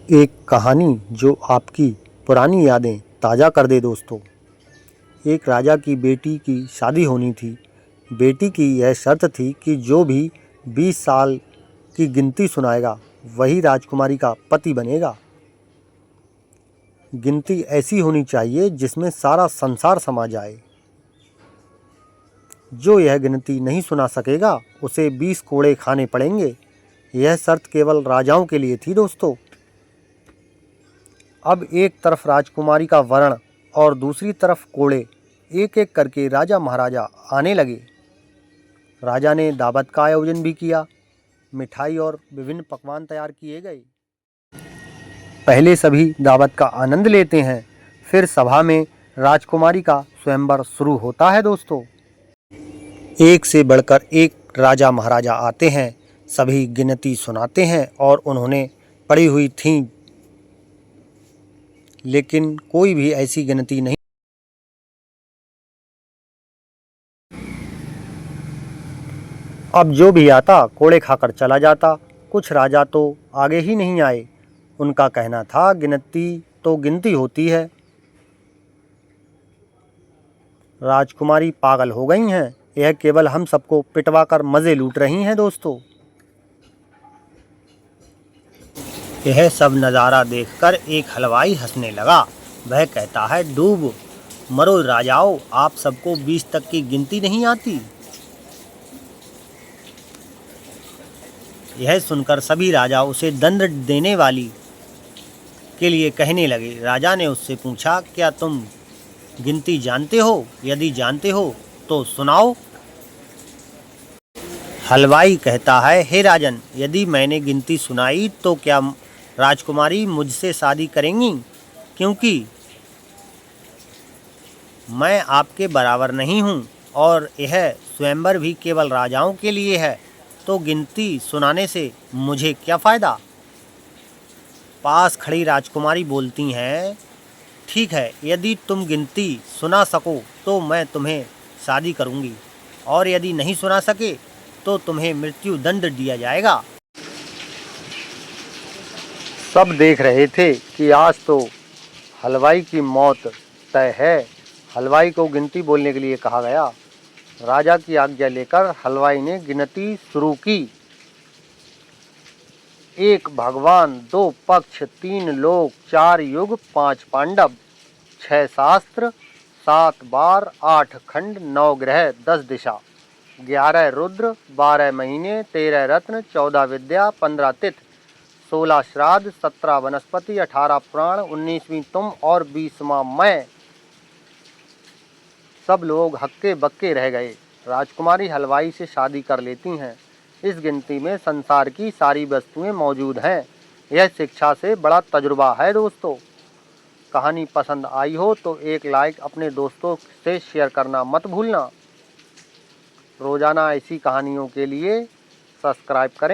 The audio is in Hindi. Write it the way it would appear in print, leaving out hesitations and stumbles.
एक कहानी जो आपकी पुरानी यादें ताज़ा कर दे दोस्तों। एक राजा की बेटी की शादी होनी थी। बेटी की यह शर्त थी कि जो भी 20 साल की गिनती सुनाएगा वही राजकुमारी का पति बनेगा। गिनती ऐसी होनी चाहिए जिसमें सारा संसार समा जाए। जो यह गिनती नहीं सुना सकेगा उसे 20 कोड़े खाने पड़ेंगे। यह शर्त केवल राजाओं के लिए थी दोस्तों। अब एक तरफ राजकुमारी का वर्ण और दूसरी तरफ कोड़े एक एक करके राजा महाराजा आने लगे। राजा ने दावत का आयोजन भी किया। मिठाई और विभिन्न पकवान तैयार किए गए। पहले सभी दावत का आनंद लेते हैं, फिर सभा में राजकुमारी का स्वयंवर शुरू होता है दोस्तों। एक से बढ़कर एक राजा महाराजा आते हैं। सभी गिनती सुनाते हैं और उन्होंने पढ़ी हुई थी, लेकिन कोई भी ऐसी गिनती नहीं। अब जो भी आता कोड़े खाकर चला जाता। कुछ राजा तो आगे ही नहीं आए। उनका कहना था गिनती तो गिनती होती है। राजकुमारी पागल हो गई हैं। यह केवल हम सबको पिटवाकर मज़े लूट रही हैं दोस्तों। यह सब नज़ारा देखकर एक हलवाई हंसने लगा। वह कहता है, डूब मरो राजाओं, आप सबको 20 तक की गिनती नहीं आती। यह सुनकर सभी राजा उसे दंड देने वाली के लिए कहने लगे। राजा ने उससे पूछा, क्या तुम गिनती जानते हो? यदि जानते हो तो सुनाओ। हलवाई कहता है, हे राजन, यदि मैंने गिनती सुनाई तो क्या राजकुमारी मुझसे शादी करेंगी? क्योंकि मैं आपके बराबर नहीं हूँ और यह स्वयंवर भी केवल राजाओं के लिए है, तो गिनती सुनाने से मुझे क्या फ़ायदा? पास खड़ी राजकुमारी बोलती हैं, ठीक है, यदि तुम गिनती सुना सको तो मैं तुम्हें शादी करूंगी, और यदि नहीं सुना सके तो तुम्हें मृत्यु दंड दिया जाएगा। सब देख रहे थे कि आज तो हलवाई की मौत तय है। हलवाई को गिनती बोलने के लिए कहा गया। राजा की आज्ञा लेकर हलवाई ने गिनती शुरू की। 1 भगवान, 2 पक्ष, 3 लोक, 4 युग, 5 पांडव, 6 शास्त्र, 7 बार, 8 खंड, 9 ग्रह, 10 दिशा, 11 रुद्र, 12 महीने, 13 रत्न, 14 विद्या, 15 तिथि, 16 श्राद्ध, 17 वनस्पति, 18 पुराण, 19वीं तुम और 20वां मैं। सब लोग हक्के बक्के रह गए। राजकुमारी हलवाई से शादी कर लेती हैं। इस गिनती में संसार की सारी वस्तुएं मौजूद हैं। यह शिक्षा से बड़ा तजुर्बा है दोस्तों। कहानी पसंद आई हो तो एक लाइक अपने दोस्तों से शेयर करना मत भूलना। रोजाना ऐसी कहानियों के लिए सब्सक्राइब करें।